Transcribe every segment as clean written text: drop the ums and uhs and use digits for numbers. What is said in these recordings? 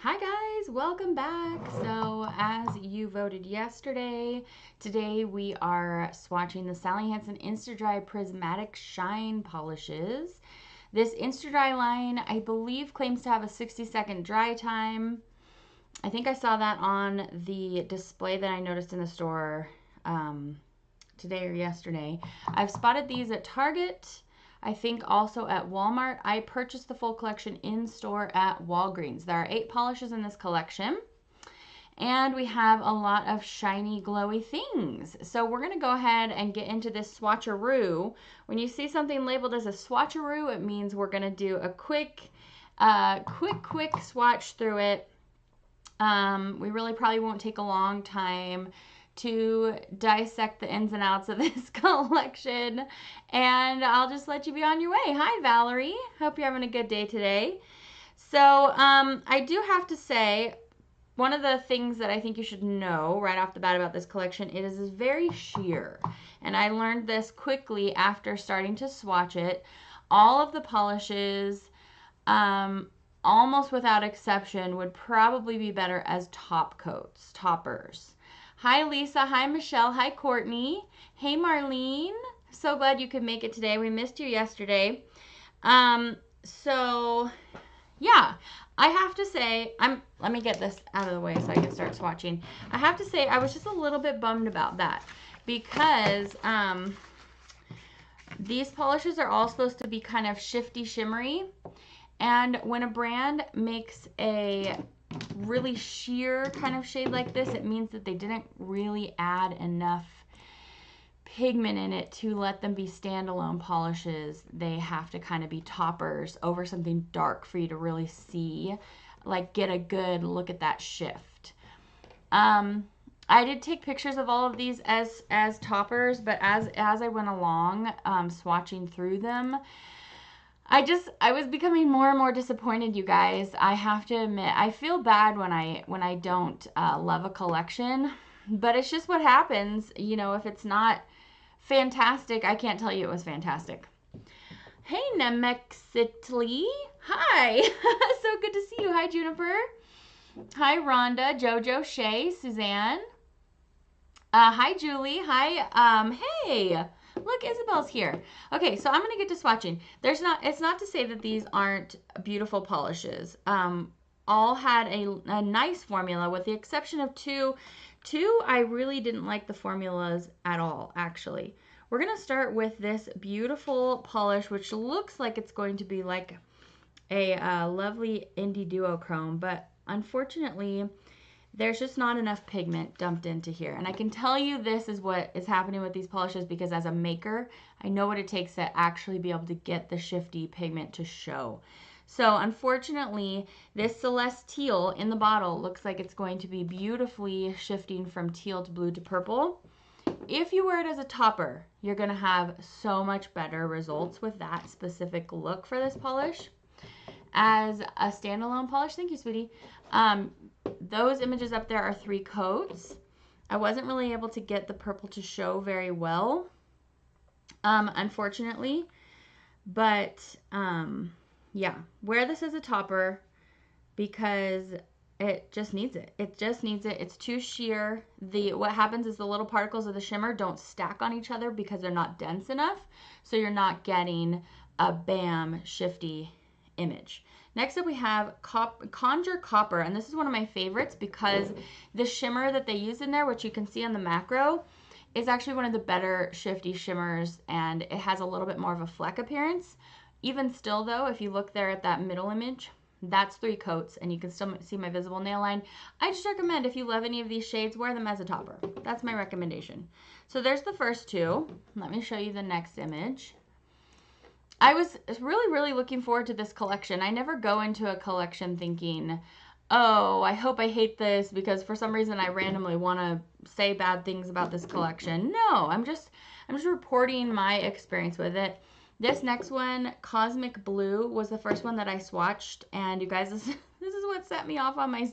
Hi guys, welcome back. So as you voted yesterday, today we are swatching the Sally Hansen Insta-Dri Prismatic Shine Polishes. This Insta-Dri line, I believe, claims to have a 60-second dry time. I think I saw that on the display that I noticed in the store today or yesterday. I've spotted these at Target. I think also at Walmart. I purchased the full collection in store at Walgreens. There are 8 polishes in this collection. And we have a lot of shiny, glowy things. So we're going to go ahead and get into this Swatcheroo. When you see something labeled as a Swatcheroo, it means we're going to do a quick swatch through it. We really probably won't take a long time to dissect the ins and outs of this collection, and I'll just let you be on your way. Hi Valerie, hope you're having a good day today. So I do have to say, one of the things that I think you should know right off the bat about this collection, it is very sheer, and I learned this quickly after starting to swatch it. All of the polishes, almost without exception, would probably be better as top coats, toppers. Hi, Lisa. Hi, Michelle. Hi, Courtney. Hey, Marlene. So glad you could make it today. We missed you yesterday. So, yeah, I have to say, let me get this out of the way so I can start swatching. I have to say, I was just a little bit bummed about that because these polishes are all supposed to be kind of shifty, shimmery. And when a brand makes a really sheer kind of shade like this, it means that they didn't really add enough pigment in it to let them be standalone polishes. They have to kind of be toppers over something dark for you to really see, like get a good look at that shift. I did take pictures of all of these as toppers, but as I went along swatching through them, I was becoming more and more disappointed, you guys. I have to admit, I feel bad when I don't love a collection, but it's just what happens. You know, if it's not fantastic, I can't tell you it was fantastic. Hey, Nemexitly. Hi. So good to see you. Hi, Juniper. Hi, Rhonda, Jojo, Shay, Suzanne. Hi, Julie. Hi. Hey. Look, Isabel's here. Okay, so I'm going to get to swatching. It's not to say that these aren't beautiful polishes. All had a nice formula with the exception of two. I really didn't like the formulas at all, actually. We're going to start with this beautiful polish, which looks like it's going to be like a lovely indie duochrome, but unfortunately, there's just not enough pigment dumped into here. And I can tell you this is what is happening with these polishes because as a maker, I know what it takes to actually be able to get the shifty pigment to show. So unfortunately, this Celeste Teal in the bottle looks like it's going to be beautifully shifting from teal to blue to purple. If you wear it as a topper, you're going to have so much better results with that specific look for this polish. As a standalone polish, thank you, sweetie. Those images up there are 3 coats. I wasn't really able to get the purple to show very well, unfortunately. But, yeah, wear this as a topper because it just needs it. It just needs it. It's too sheer. What happens is the little particles of the shimmer don't stack on each other because they're not dense enough. So you're not getting a bam, shifty image. Next up we have Conjure Copper, and this is one of my favorites because the shimmer that they use in there, which you can see on the macro, is actually one of the better shifty shimmers, and it has a little bit more of a fleck appearance. Even still though, if you look there at that middle image, that's 3 coats, and you can still see my visible nail line. I just recommend if you love any of these shades, wear them as a topper. That's my recommendation. So there's the first 2. Let me show you the next image. I was really looking forward to this collection. I never go into a collection thinking, oh, I hope I hate this because for some reason I randomly want to say bad things about this collection. No, I'm just reporting my experience with it. This next one, Cosmic Blue, was the first one that I swatched, and you guys, this is what set me off on my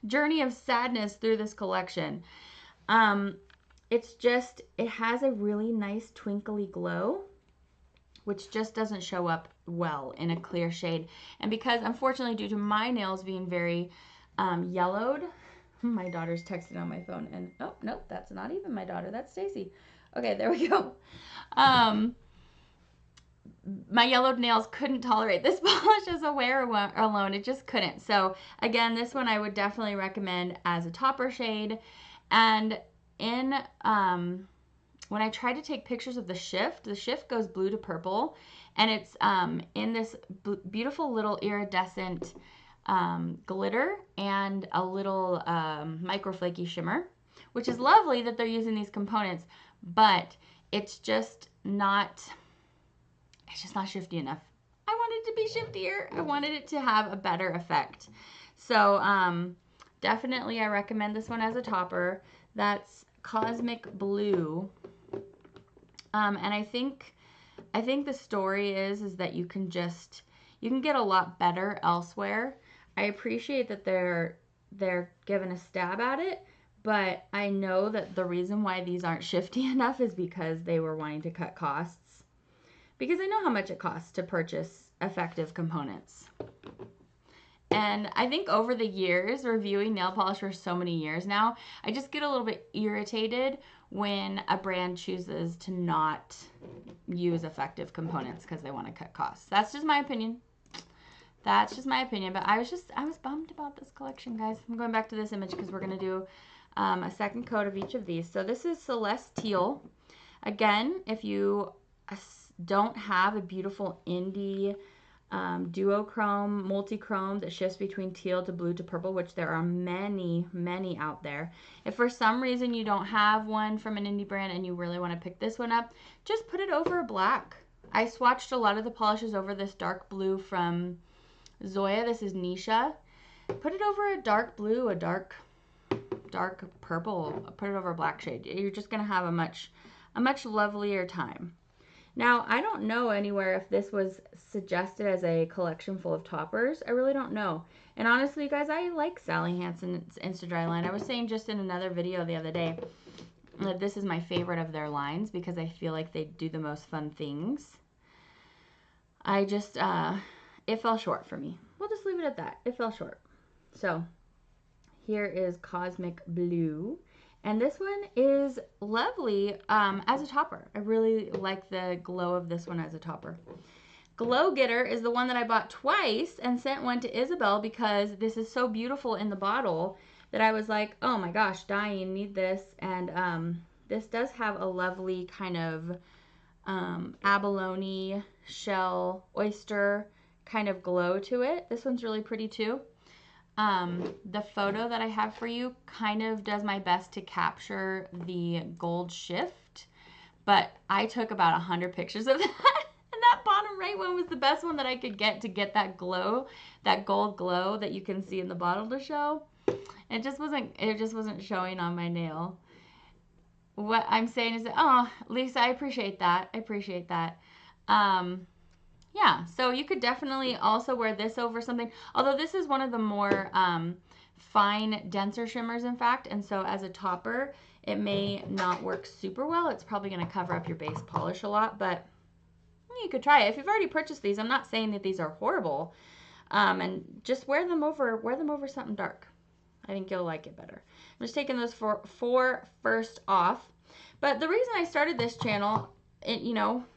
journey of sadness through this collection. It has a really nice twinkly glow, which just doesn't show up well in a clear shade. And because, unfortunately, due to my nails being very yellowed. My daughter's texting on my phone, and oh, nope, that's not even my daughter. That's Stacy. Okay, there we go. My yellowed nails couldn't tolerate this polish as a wear alone. It just couldn't. So again, this one I would definitely recommend as a topper shade. And in when I try to take pictures of the shift goes blue to purple, and it's in this beautiful little iridescent glitter and a little micro flaky shimmer, which is lovely that they're using these components, but it's just not shifty enough. I wanted it to be shiftier. I wanted it to have a better effect. So definitely I recommend this one as a topper. That's Cosmic Blue. And I think the story is that you can get a lot better elsewhere. I appreciate that they're giving a stab at it, but I know that the reason why these aren't shifty enough is because they were wanting to cut costs. Because I know how much it costs to purchase effective components. And I think over the years, reviewing nail polish for so many years now, I just get a little bit irritated when a brand chooses to not use effective components because they want to cut costs. That's just my opinion. That's just my opinion. But I was bummed about this collection, guys. I'm going back to this image because we're going to do a second coat of each of these. So this is Celes-teal. Again, if you don't have a beautiful indie duochrome, multi-chrome that shifts between teal to blue to purple, which there are many, many out there. If for some reason you don't have one from an indie brand and you really want to pick this one up, just put it over a black. I swatched a lot of the polishes over this dark blue from Zoya. This is Nisha. Put it over a dark blue, a dark purple. Put it over a black shade. You're just going to have a much lovelier time. Now, I don't know anywhere if this was suggested as a collection full of toppers. I really don't know. And honestly, guys, I like Sally Hansen's Insta-Dri line. I was saying just in another video the other day that this is my favorite of their lines because I feel like they do the most fun things. I just, it fell short for me. We'll just leave it at that. It fell short. So, here is Cosmic Blue. And this one is lovely as a topper. I really like the glow of this one as a topper. Glow Getter is the one that I bought twice and sent one to Isabel because this is so beautiful in the bottle that I was like, oh my gosh, dying, need this. And this does have a lovely kind of abalone, shell, oyster kind of glow to it. This one's really pretty too. The photo that I have for you kind of does my best to capture the gold shift, but I took about 100 pictures of that, and that bottom right one was the best one that I could get to get that glow, that gold glow that you can see in the bottle to show. It just wasn't showing on my nail. What I'm saying is that, oh, Lisa, I appreciate that. I appreciate that. Yeah, so you could definitely also wear this over something, although this is one of the more fine, denser shimmers, in fact, and so as a topper, it may not work super well. It's probably going to cover up your base polish a lot, but you could try it. If you've already purchased these, I'm not saying that these are horrible, and just wear them over something dark. I think you'll like it better. I'm just taking those four first off, but the reason I started this channel,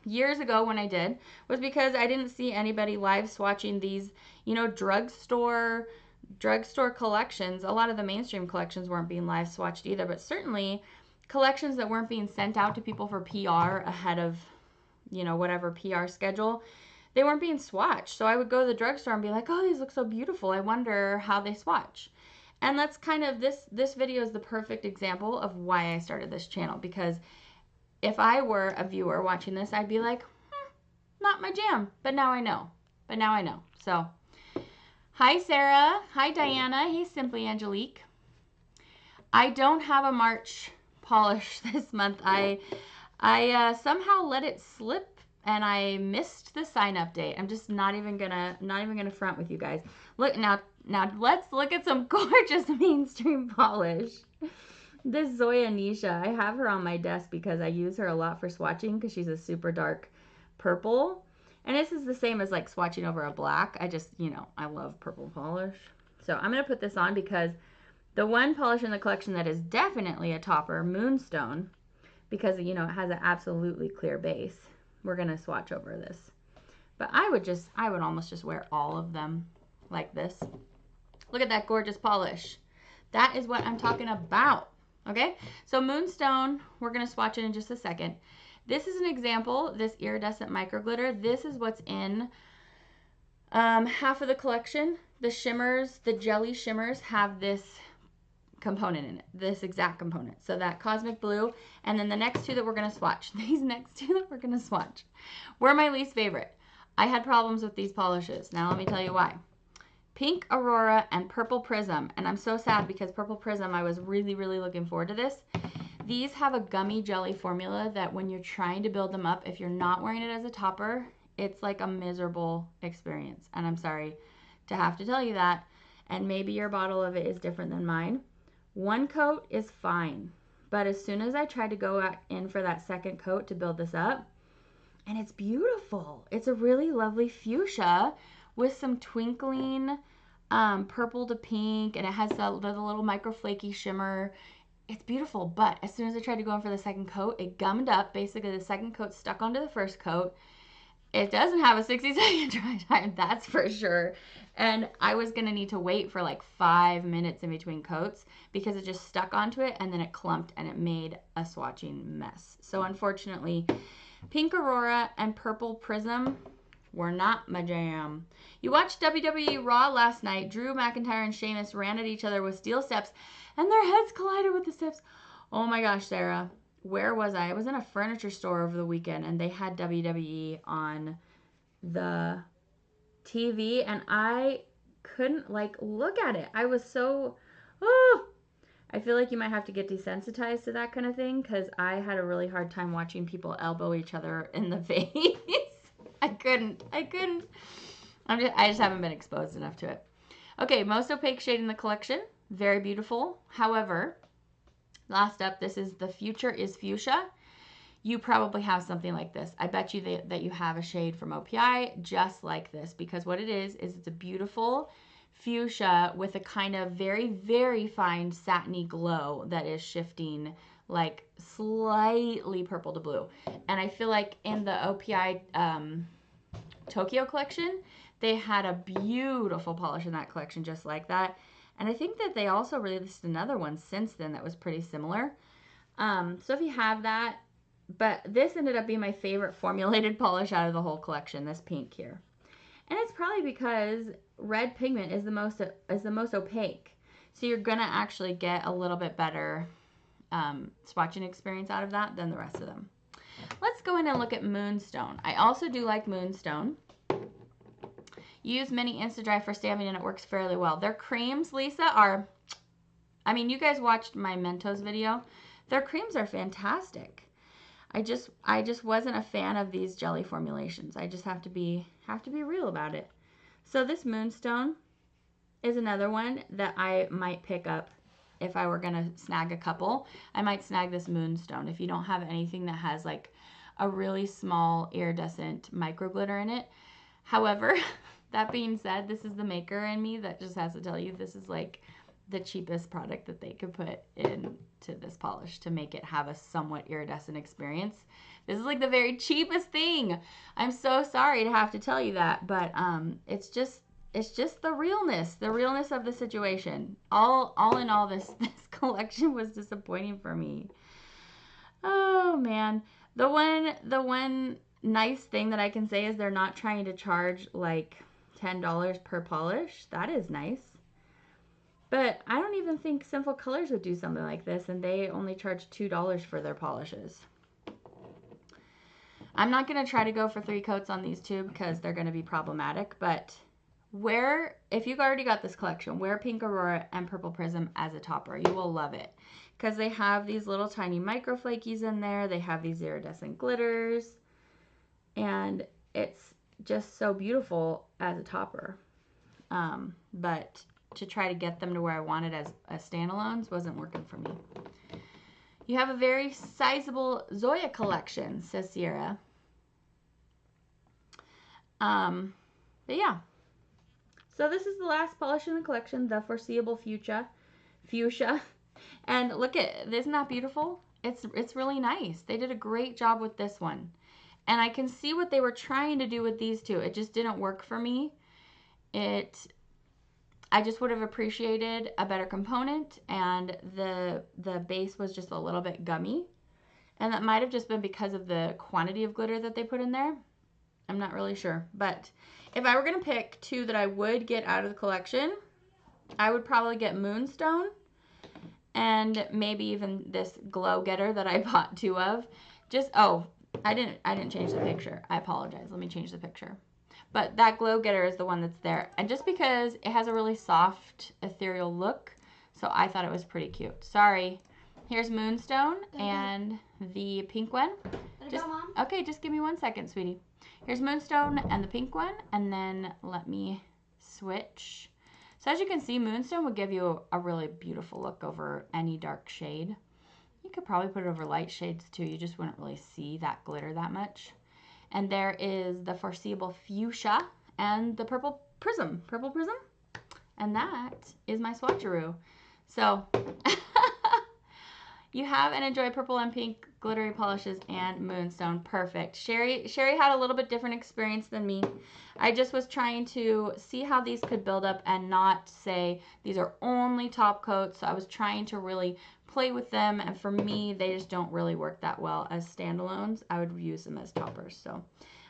years ago when I did, was because I didn't see anybody live swatching these, drugstore collections. A lot of the mainstream collections weren't being live swatched either, but certainly collections that weren't being sent out to people for PR ahead of, whatever PR schedule, they weren't being swatched. So I would go to the drugstore and be like, oh, these look so beautiful. I wonder how they swatch. And that's kind of, this video is the perfect example of why I started this channel, because if I were a viewer watching this, I'd be like, not my jam. But now I know. So, hi, Sarah. Hi, Diana. Hey, Simply Angelique. I don't have a March polish this month. I somehow let it slip and I missed the sign up date. I'm just not even gonna front with you guys. Look now let's look at some gorgeous mainstream polish. This Zoya Nisha, I have her on my desk because I use her a lot for swatching because she's a super dark purple. And this is the same as like swatching over a black. I just, I love purple polish. So I'm going to put this on because the one polish in the collection that is definitely a topper, Moonstone, because, you know, it has an absolutely clear base. We're going to swatch over this. But I would almost just wear all of them like this. Look at that gorgeous polish. That is what I'm talking about. Okay, so Moonstone, we're going to swatch it in just a second. This is an example, this iridescent micro glitter. This is what's in half of the collection. The shimmers, the jelly shimmers have this component in it, this exact component. So that cosmic blue, and then the next two that we're going to swatch, these next two that we're going to swatch, were my least favorite. I had problems with these polishes. Now let me tell you why. Pink Aurora and Purple Prism, and I'm so sad because Purple Prism, I was really, really looking forward to this. These have a gummy jelly formula that when you're trying to build them up, if you're not wearing it as a topper, it's like a miserable experience. And I'm sorry to have to tell you that. And maybe your bottle of it is different than mine. One coat is fine. But as soon as I tried to go in for that second coat to build this up, and it's beautiful. It's a really lovely fuchsia with some twinkling purple to pink, and it has the little micro flaky shimmer. It's beautiful, but as soon as I tried to go in for the second coat, it gummed up. Basically, the second coat stuck onto the first coat. It doesn't have a 60-second dry time, that's for sure. And I was going to need to wait for like 5 minutes in between coats because it just stuck onto it, and then it clumped, and it made a swatching mess. So unfortunately, Pink Aurora and Purple Prism were not my jam. You watched WWE Raw last night. Drew McIntyre and Sheamus ran at each other with steel steps, and their heads collided with the steps. Oh my gosh, Sarah. Where was I? I was in a furniture store over the weekend, and they had WWE on the TV, and I couldn't, like, look at it. I was so, I feel like you might have to get desensitized to that kind of thing, because I had a really hard time watching people elbow each other in the face. I couldn't. I just haven't been exposed enough to it. Okay, most opaque shade in the collection. Very beautiful. However, last up, this is the Future Is Fuchsia. You probably have something like this. I bet you that you have a shade from OPI just like this, because what it is it's a beautiful fuchsia with a kind of very, very fine satiny glow that is shifting like slightly purple to blue. And I feel like in the OPI Tokyo collection, they had a beautiful polish in that collection just like that. And I think that they also released another one since then that was pretty similar. So if you have that, but this ended up being my favorite formulated polish out of the whole collection, this pink here. And it's probably because red pigment is the most opaque. So you're going to actually get a little bit better swatching experience out of that than the rest of them. Let's go in and look at Moonstone. I also do like Moonstone. Use Mini Insta-Dri for stamping and it works fairly well. Their creams, Lisa, are, I mean, you guys watched my Mentos video. Their creams are fantastic. I just wasn't a fan of these jelly formulations. I just have to be real about it. So this Moonstone is another one that I might pick up if I were gonna snag a couple. I might snag this Moonstone if you don't have anything that has like a really small iridescent micro glitter in it. However, that being said, this is the maker in me that just has to tell you this is like the cheapest product that they could put into this polish to make it have a somewhat iridescent experience. This is like the very cheapest thing. I'm so sorry to have to tell you that, but it's just the realness of the situation. All in all, this collection was disappointing for me. Oh man, the one nice thing that I can say is they're not trying to charge like $10 per polish. That is nice. But I don't even think Sinful Colors would do something like this, and they only charge $2 for their polishes. I'm not going to try to go for 3 coats on these two because they're going to be problematic, but if you've already got this collection, wear Pink Aurora and Purple Prism as a topper. You will love it because they have these little tiny micro flakies in there. They have these iridescent glitters, and it's just so beautiful as a topper. But to try to get them to where I wanted as standalones wasn't working for me. You have a very sizable Zoya collection, says Sierra. But yeah, So this is the last polish in the collection, the Foreseeable Fuchsia. And look at, isn't that beautiful? It's really nice. They did a great job with this one. And I can see what they were trying to do with these two. It just didn't work for me. I just would have appreciated a better component, and the base was just a little bit gummy. And that might have just been because of the quantity of glitter that they put in there. I'm not really sure. But if I were going to pick two that I would get out of the collection, I would probably get Moonstone and maybe even this Glow Getter that I bought two of. Just, oh, I didn't change the picture. I apologize. Let me change the picture. But that Glow Getter is the one that's there. And just because it has a really soft, ethereal look, so I thought it was pretty cute. Sorry. Here's Moonstone and the pink one. Just, okay, just give me 1 second, sweetie. Here's Moonstone and the pink one, and then let me switch. So as you can see, Moonstone would give you a really beautiful look over any dark shade. You could probably put it over light shades too. You just wouldn't really see that glitter that much. And there is the Foreseeable Fuchsia and the Purple Prism. And that is my Swatcheroo. So you have and enjoy purple and pink glittery polishes and Moonstone. Perfect. Sherry had a little bit different experience than me. I just was trying to see how these could build up and not say these are only top coats. So I was trying to really play with them, and for me, they just don't really work that well as standalones. I would use them as toppers. So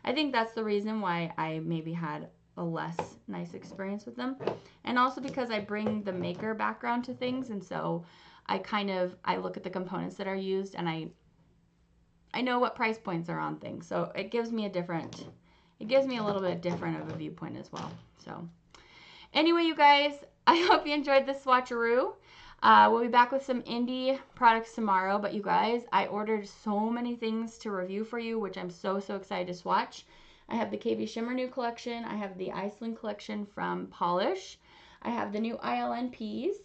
I think that's the reason why I maybe had a less nice experience with them. And also because I bring the maker background to things, and so I look at the components that are used, and I know what price points are on things. So it gives me a little bit different of a viewpoint as well. So anyway, you guys, I hope you enjoyed this Swatcheroo. We'll be back with some indie products tomorrow, but you guys, I ordered so many things to review for you, which I'm so excited to swatch. I have the KV Shimmer new collection. I have the Iceland collection from Polish. I have the new ILNPs.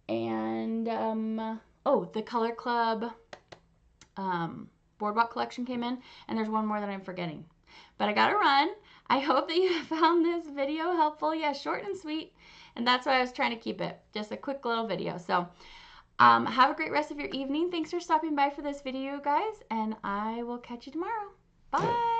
And, the Color Club Boardwalk collection came in. And there's one more that I'm forgetting. But I gotta run. I hope that you found this video helpful. Yeah, short and sweet. And that's why I was trying to keep it. Just a quick little video. So, have a great rest of your evening. Thanks for stopping by for this video, guys. And I will catch you tomorrow. Bye.